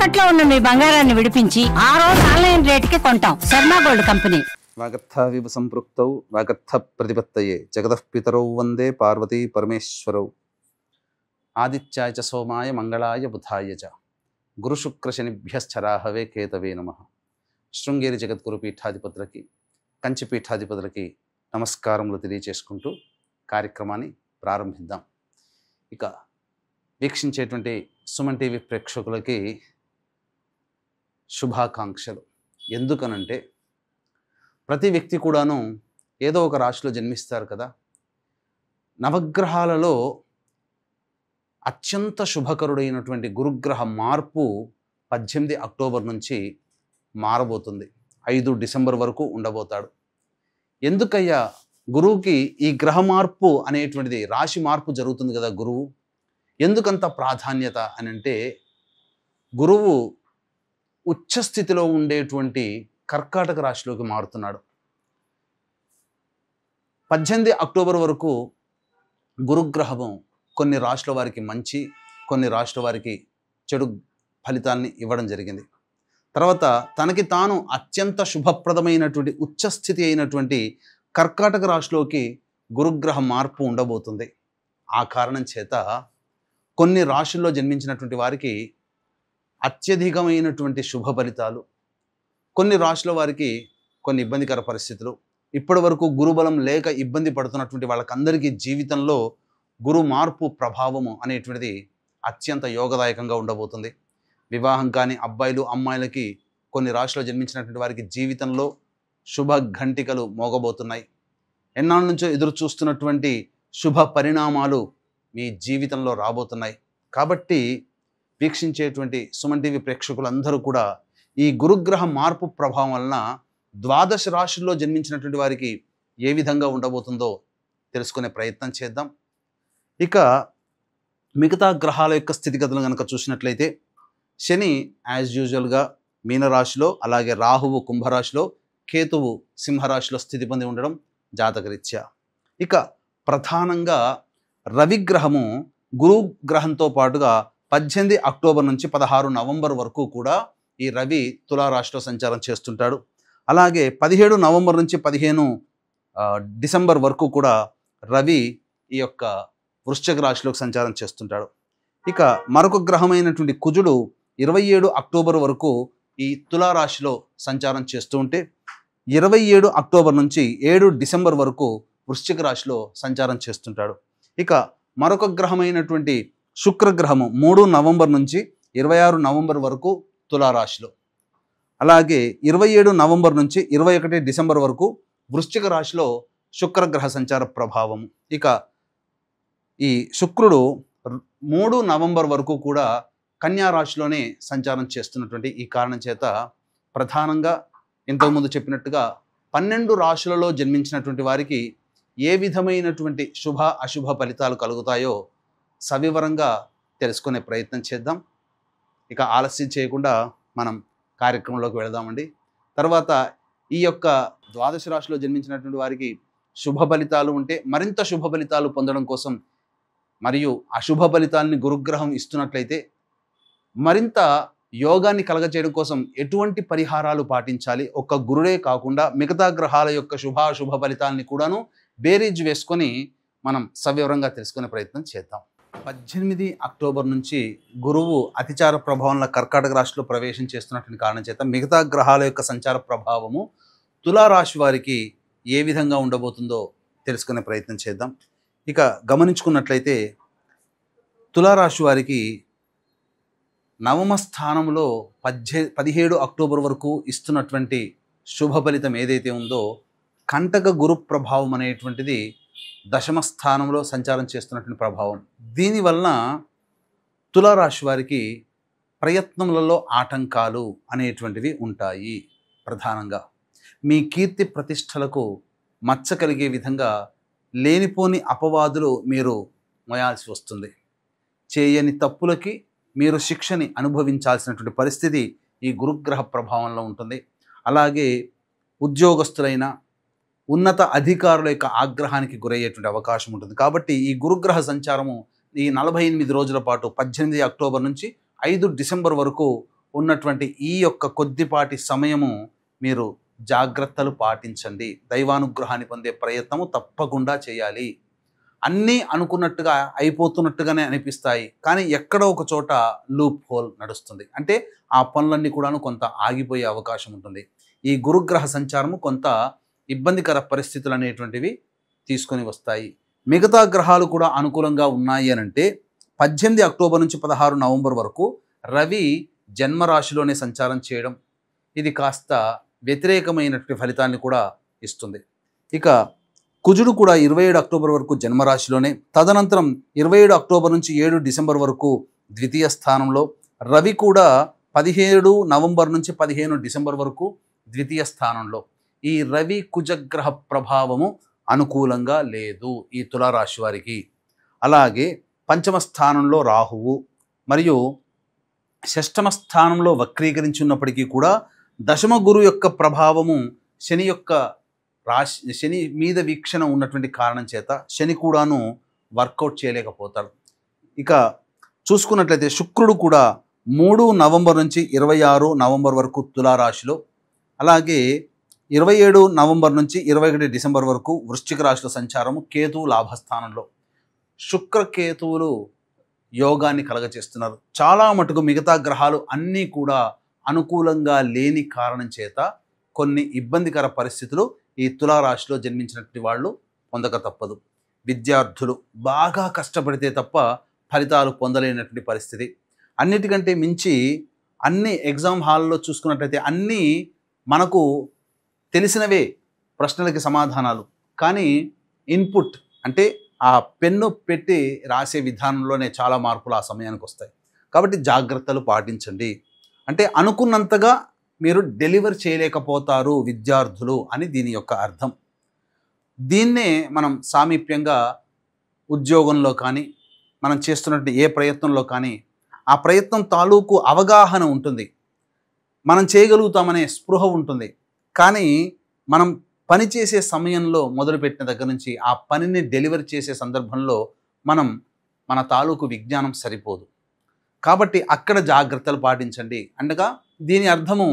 తాకట్లో ఉన్న మీ బంగారాన్ని విడిపించి ఆ రోజు ఆన్లైన్ రేటుకి కొంటాం. Sharma gold company. వాగర్థావివ సంపృక్తౌ వాగర్థ ప్రతిపత్తయే జగతః పితరౌ వందే పార్వతీ పరమేశ్వరౌ. ఆదిత్యాయ చ సోమాయ మంగళాయ బుధాయ చ గురుశుక్రశనిభ్యశ్చరాహవే కేతవే నమః. శృంగేరి జగద్గురు పీఠాధిపతులకి, కంచి పీఠాధిపతులకి నమస్కారములు తెలియచేసుకుంటూ కార్యక్రమాన్ని ప్రారంభిద్దాం. ఇక వీక్షించేటువంటి సుమన్ టీవీ ప్రేక్షకులకి శుభాకాంక్షలు. ఎందుకనంటే ప్రతి వ్యక్తి కూడాను ఏదో ఒక రాశిలో జన్మిస్తారు కదా. నవగ్రహాలలో అత్యంత శుభకరుడైనటువంటి గురుగ్రహ మార్పు 18 అక్టోబర్ నుంచి మారబోతుంది. 5 డిసెంబర్ వరకు ఉండబోతాడు. ఎందుకయ్యా గురువుకి ఈ గ్రహ మార్పు అనేటువంటిది, రాశి మార్పు జరుగుతుంది కదా గురువు, ఎందుకంత ప్రాధాన్యత అని అంటే, గురువు ఉచ్చస్థితిలో ఉండేటువంటి కర్కాటక రాశిలోకి మారుతున్నాడు. 18 అక్టోబర్ వరకు గురుగ్రహము కొన్ని రాశుల వారికి మంచి, కొన్ని రాశుల వారికి చెడు ఫలితాల్ని ఇవ్వడం జరిగింది. తర్వాత తనకి తాను అత్యంత శుభప్రదమైనటువంటి ఉచ్చస్థితి అయినటువంటి కర్కాటక రాశిలోకి గురుగ్రహ మార్పు ఉండబోతుంది. ఆ కారణం చేత కొన్ని రాశుల్లో జన్మించినటువంటి వారికి అత్యధికమైనటువంటి శుభ ఫలితాలు, కొన్ని రాశుల వారికి కొన్ని ఇబ్బందికర పరిస్థితులు, ఇప్పటి వరకు గురుబలం లేక ఇబ్బంది పడుతున్నటువంటి వాళ్ళకందరికీ జీవితంలో గురు మార్పు ప్రభావము అనేటువంటిది అత్యంత యోగదాయకంగా ఉండబోతుంది. వివాహం కాని అబ్బాయిలు అమ్మాయిలకి, కొన్ని రాశుల్లో జన్మించినటువంటి వారికి జీవితంలో శుభ ఘంటికలు మోగబోతున్నాయి. ఎన్నాళ్ళ నుంచో ఎదురు చూస్తున్నటువంటి శుభ పరిణామాలు మీ జీవితంలో రాబోతున్నాయి. కాబట్టి వీక్షించేటువంటి సుమన్ టీవీ ప్రేక్షకులందరూ కూడా ఈ గురుగ్రహ మార్పు ప్రభావం వలన 12 రాశుల్లో జన్మించినటువంటి వారికి ఏ విధంగా ఉండబోతుందో తెలుసుకునే ప్రయత్నం చేద్దాం. ఇక మిగతా గ్రహాల యొక్క స్థితిగతులు కనుక చూసినట్లయితే, శని యాజ్ యూజువల్గా మీనరాశిలో, అలాగే రాహువు కుంభరాశిలో, కేతువు సింహరాశిలో స్థితి పొంది ఉండడం జాతకరీత్యా. ఇక ప్రధానంగా రవిగ్రహము గురుగ్రహంతో పాటుగా 18 అక్టోబర్ నుంచి 16 నవంబర్ వరకు కూడా ఈ రవి తులారాశిలో సంచారం చేస్తుంటాడు. అలాగే 17 నవంబర్ నుంచి 15 డిసెంబర్ వరకు కూడా రవి ఈ యొక్క వృశ్చిక రాశిలోకి సంచారం చేస్తుంటాడు. ఇక మరొక గ్రహమైనటువంటి కుజుడు 27 అక్టోబర్ వరకు ఈ తులారాశిలో సంచారం చేస్తూ ఉంటే, 27 అక్టోబర్ నుంచి 7 డిసెంబర్ వరకు వృశ్చిక రాశిలో సంచారం చేస్తుంటాడు. ఇక మరొక గ్రహమైనటువంటి శుక్రగ్రహము 3 నవంబర్ నుంచి 26 నవంబర్ వరకు తులారాశిలో, అలాగే 27 నవంబర్ నుంచి 21 డిసెంబర్ వరకు వృశ్చిక రాశిలో శుక్రగ్రహ సంచార ప్రభావం. ఇక ఈ శుక్రుడు 3 నవంబర్ వరకు కూడా కన్యా రాశిలోనే సంచారం చేస్తున్నటువంటి ఈ కారణం చేత ప్రధానంగా ఇంతకుముందు చెప్పినట్టుగా 12 రాశులలో జన్మించినటువంటి వారికి ఏ విధమైనటువంటి శుభ అశుభ ఫలితాలు కలుగుతాయో సవివరంగా తెలుసుకునే ప్రయత్నం చేద్దాం. ఇక ఆలస్యం చేయకుండా మనం కార్యక్రమంలోకి వెళదామండి. తర్వాత ఈ యొక్క 12 రాశిలో జన్మించినటువంటి వారికి శుభ ఫలితాలు ఉంటే మరింత శుభ ఫలితాలు పొందడం కోసం, మరియు అశుభ ఫలితాలని గురుగ్రహం ఇస్తున్నట్లయితే మరింత యోగాన్ని కలగచేయడం కోసం ఎటువంటి పరిహారాలు పాటించాలి, ఒక్క గురుడే కాకుండా మిగతా గ్రహాల యొక్క శుభాశుభ ఫలితాలని కూడాను బేరీజ్ వేసుకొని మనం సవివరంగా తెలుసుకునే ప్రయత్నం చేద్దాం. 18 అక్టోబర్ నుంచి గురువు అతిచార ప్రభావంలో కర్కాటక రాశిలో ప్రవేశం చేస్తున్నటువంటి కారణం చేత మిగతా గ్రహాల యొక్క సంచార ప్రభావము తులారాశి వారికి ఏ విధంగా ఉండబోతుందో తెలుసుకునే ప్రయత్నం చేద్దాం. ఇక గమనించుకున్నట్లయితే తులారాశి వారికి నవమ స్థానంలో 17 అక్టోబర్ వరకు ఇస్తున్నటువంటి శుభ ఫలితం ఏదైతే ఉందో, కంటక గురు ప్రభావం అనేటువంటిది దశమ స్థానంలో సంచారం చేస్తున్నటువంటి ప్రభావం. దీనివలన తులారాశి వారికి ప్రయత్నములలో ఆటంకాలు అనేటువంటివి ఉంటాయి. ప్రధానంగా మీ కీర్తి ప్రతిష్టలకు మచ్చ కలిగే విధంగా లేనిపోని అపవాదులు మీరు మోయాల్సి వస్తుంది. చేయని తప్పులకి మీరు శిక్షని అనుభవించాల్సినటువంటి పరిస్థితి ఈ గురుగ్రహ ప్రభావంలో ఉంటుంది. అలాగే ఉద్యోగస్తులైన, ఉన్నత అధికారుల యొక్క ఆగ్రహానికి గురయ్యేటువంటి అవకాశం ఉంటుంది. కాబట్టి ఈ గురుగ్రహ సంచారము ఈ 48 రోజుల పాటు 18 అక్టోబర్ నుంచి 5 డిసెంబర్ వరకు ఉన్నటువంటి ఈ యొక్క కొద్దిపాటి సమయము మీరు జాగ్రత్తలు పాటించండి. దైవానుగ్రహాన్ని పొందే ప్రయత్నము తప్పకుండా చేయాలి. అన్నీ అనుకున్నట్టుగా అయిపోతున్నట్టుగానే అనిపిస్తాయి, కానీ ఎక్కడో ఒక చోట లూప్ హోల్ నడుస్తుంది. అంటే ఆ పనులన్నీ కూడాను కొంత ఆగిపోయే అవకాశం ఉంటుంది. ఈ గురుగ్రహ సంచారము కొంత ఇబ్బందికర పరిస్థితులు అనేటువంటివి తీసుకొని వస్తాయి. మిగతా గ్రహాలు కూడా అనుకూలంగా ఉన్నాయి అనంటే 18 అక్టోబర్ నుంచి 16 నవంబర్ వరకు రవి జన్మరాశిలోనే సంచారం చేయడం, ఇది కాస్త వ్యతిరేకమైనటువంటి ఫలితాన్ని కూడా ఇస్తుంది. ఇక కుజుడు కూడా 27 అక్టోబర్ వరకు జన్మరాశిలోనే, తదనంతరం 27 అక్టోబర్ నుంచి 7 డిసెంబర్ వరకు ద్వితీయ స్థానంలో, రవి కూడా 17 నవంబర్ నుంచి 15 డిసెంబర్ వరకు ద్వితీయ స్థానంలో. ఈ రవి కుజగ్రహ ప్రభావము అనుకూలంగా లేదు ఈ తులారాశి వారికి. అలాగే పంచమ స్థానంలో రాహువు మరియు షష్టమ స్థానంలో వక్రీకరించి ఉన్నప్పటికీ కూడా దశమ గురు యొక్క ప్రభావము శని మీద వీక్షణ ఉన్నటువంటి కారణం చేత శని కూడాను వర్కౌట్ చేయలేకపోతాడు. ఇక చూసుకున్నట్లయితే శుక్రుడు కూడా 3 నవంబర్ నుంచి 26 నవంబర్ వరకు తులారాశిలో, అలాగే 27 నవంబర్ నుంచి 21 డిసెంబర్ వరకు వృశ్చిక రాశిలో సంచారము, కేతువు లాభస్థానంలో. శుక్రకేతువులు యోగాన్ని కలగచేస్తున్నారు. చాలా మటుకు మిగతా గ్రహాలు అన్నీ కూడా అనుకూలంగా లేని కారణం చేత కొన్ని ఇబ్బందికర పరిస్థితులు ఈ తులారాశిలో జన్మించినటువంటి వాళ్ళు పొందక తప్పదు. విద్యార్థులు బాగా కష్టపడితే తప్ప ఫలితాలు పొందలేనటువంటి పరిస్థితి. అన్నిటికంటే మించి అన్ని ఎగ్జామ్ హాల్లో చూసుకున్నట్లయితే అన్నీ మనకు తెలిసినవే ప్రశ్నలకి సమాధానాలు, కానీ ఇన్పుట్ అంటే ఆ పెన్ను పెట్టి రాసే విధానంలోనే చాలా మార్పులు ఆ సమయానికి వస్తాయి. కాబట్టి జాగ్రత్తలు పాటించండి. అంటే అనుకున్నంతగా మీరు డెలివర్ చేయలేకపోతారు విద్యార్థులు అని దీని యొక్క అర్థం. దీన్నే మనం సామీప్యంగా ఉద్యోగంలో కానీ మనం చేస్తున్నట్టు ఏ ప్రయత్నంలో కానీ ఆ ప్రయత్నం తాలూకు అవగాహన ఉంటుంది, మనం చేయగలుగుతామనే స్పృహ ఉంటుంది. కానీ మనం పని చేసే సమయంలో మొదలుపెట్టిన దగ్గర నుంచి ఆ పనిని డెలివరీ చేసే సందర్భంలో మన తాలూకు విజ్ఞానం సరిపోదు. కాబట్టి అక్కడ జాగ్రత్తలు పాటించండి. అనగా దీని అర్థము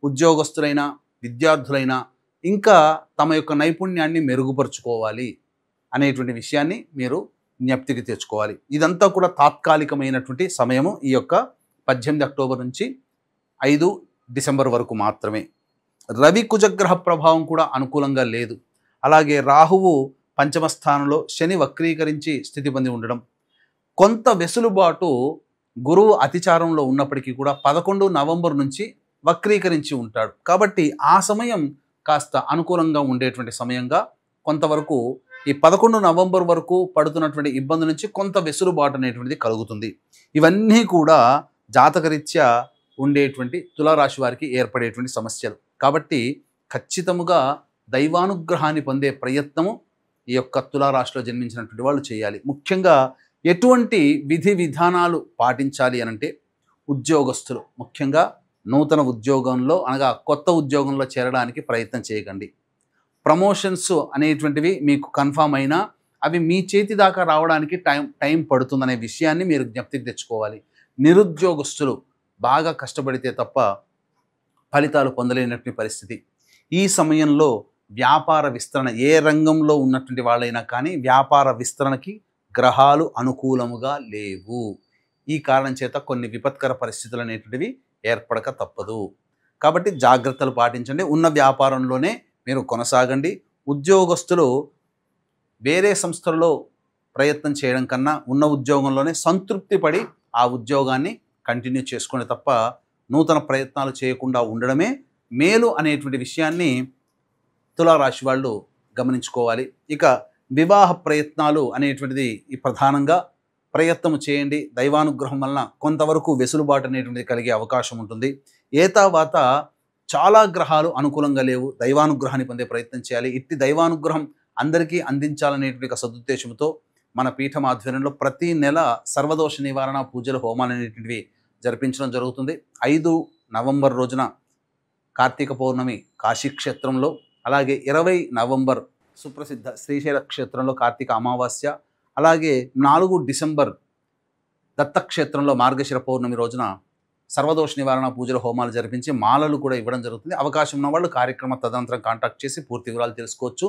ఉద్యోగస్తులైనా విద్యార్థులైనా ఇంకా తమ యొక్క నైపుణ్యాన్ని మెరుగుపరుచుకోవాలి అనేటువంటి విషయాన్ని మీరు జ్ఞప్తికి తెచ్చుకోవాలి. ఇదంతా కూడా తాత్కాలికమైనటువంటి సమయము. ఈ యొక్క 18 అక్టోబర్ నుంచి 5 డిసెంబర్ వరకు మాత్రమే. రవి కుజగ్రహ ప్రభావం కూడా అనుకూలంగా లేదు. అలాగే రాహువు పంచమ స్థానంలో, శని వక్రీకరించి స్థితి పొంది ఉండడం, కొంత వెసులుబాటు గురువు అతిచారంలో ఉన్నప్పటికీ కూడా 11 నవంబర్ నుంచి వక్రీకరించి ఉంటాడు. కాబట్టి ఆ సమయం కాస్త అనుకూలంగా ఉండేటువంటి సమయంగా కొంతవరకు ఈ 11 నవంబర్ వరకు పడుతున్నటువంటి ఇబ్బంది నుంచి కొంత వెసులుబాటు అనేటువంటిది కలుగుతుంది. ఇవన్నీ కూడా జాతకరీత్యా ఉండేటువంటి తులారాశి వారికి ఏర్పడేటువంటి సమస్యలు. కాబట్టి ఖచ్చితముగా దైవానుగ్రహాన్ని పొందే ప్రయత్నము ఈ యొక్క తులారాశిలో జన్మించినటువంటి వాళ్ళు చేయాలి. ముఖ్యంగా ఎటువంటి విధి విధానాలు పాటించాలి అనంటే, ఉద్యోగస్తులు ముఖ్యంగా నూతన ఉద్యోగంలో అనగా కొత్త ఉద్యోగంలో చేరడానికి ప్రయత్నం చేయకండి. ప్రమోషన్స్ అనేటువంటివి మీకు కన్ఫామ్ అయినా అవి మీ చేతి దాకా రావడానికి టైం పడుతుందనే విషయాన్ని మీరు జ్ఞప్తికి తెచ్చుకోవాలి. నిరుద్యోగస్తులు బాగా కష్టపడితే తప్ప ఫలితాలు పొందలేనటువంటి పరిస్థితి. ఈ సమయంలో వ్యాపార విస్తరణ, ఏ రంగంలో ఉన్నటువంటి వాళ్ళైనా కానీ వ్యాపార విస్తరణకి గ్రహాలు అనుకూలముగా లేవు. ఈ కారణం చేత కొన్ని విపత్కర పరిస్థితులు అనేటువంటివి ఏర్పడక తప్పదు. కాబట్టి జాగ్రత్తలు పాటించండి. ఉన్న వ్యాపారంలోనే మీరు కొనసాగండి. ఉద్యోగస్తులు వేరే సంస్థలలో ప్రయత్నం చేయడం కన్నా ఉన్న ఉద్యోగంలోనే సంతృప్తి పడి ఆ ఉద్యోగాన్ని కంటిన్యూ చేసుకోండి తప్ప నూతన ప్రయత్నాలు చేయకుండా ఉండడమే మేలు అనేటువంటి విషయాన్ని తులారాశి వాళ్ళు గమనించుకోవాలి. ఇక వివాహ ప్రయత్నాలు అనేటువంటిది ఈ ప్రధానంగా ప్రయత్నం చేయండి. దైవానుగ్రహం వలన కొంతవరకు వెసులుబాటు అనేటువంటిది కలిగే అవకాశం ఉంటుంది. ఏతావాత చాలా గ్రహాలు అనుకూలంగా లేవు, దైవానుగ్రహాన్ని పొందే ప్రయత్నం చేయాలి. ఇట్టి దైవానుగ్రహం అందరికీ అందించాలనేటువంటి సదుద్దేశంతో మన పీఠం ఆధ్వర్యంలో ప్రతి నెల సర్వదోష నివారణ పూజలు, హోమాలు అనేటువంటివి జరిపించడం జరుగుతుంది. 5 నవంబర్ రోజున కార్తీక పౌర్ణమి కాశీక్షేత్రంలో, అలాగే 20 నవంబర్ సుప్రసిద్ధ శ్రీశైల క్షేత్రంలో కార్తీక అమావాస్య, అలాగే 4 డిసెంబర్ దత్తక్షేత్రంలో మార్గశిర పౌర్ణమి రోజున సర్వదోష నివారణ పూజలు, హోమాలు జరిపించి మాలలు కూడా ఇవ్వడం జరుగుతుంది. అవకాశం ఉన్న వాళ్ళు కార్యక్రమ తదనంతరం కాంటాక్ట్ చేసి పూర్తి వివరాలు తెలుసుకోవచ్చు.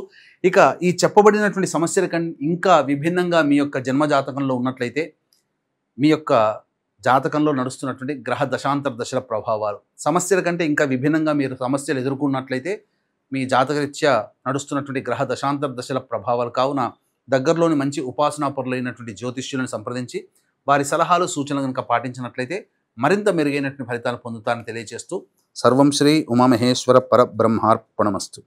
ఇక ఈ చెప్పబడినటువంటి సమస్యల ఇంకా విభిన్నంగా మీ యొక్క జన్మజాతకంలో ఉన్నట్లయితే, మీ యొక్క జాతకంలో నడుస్తున్నటువంటి గ్రహ దశాంతర దశల ప్రభావాలు, సమస్యల కంటే ఇంకా విభిన్నంగా మీరు సమస్యలు ఎదుర్కొన్నట్లయితే మీ జాతకరీత్యా నడుస్తున్నటువంటి గ్రహ దశాంతర దశల ప్రభావాలు కావున దగ్గరలోని మంచి ఉపాసనా పరులైనటువంటి జ్యోతిష్యులను సంప్రదించి వారి సలహాలు సూచనలు కనుక పాటించినట్లయితే మరింత మెరుగైనటువంటి ఫలితాలు పొందుతారని తెలియజేస్తూ, సర్వం శ్రీ ఉమామహేశ్వర పరబ్రహ్మార్పణమస్తు.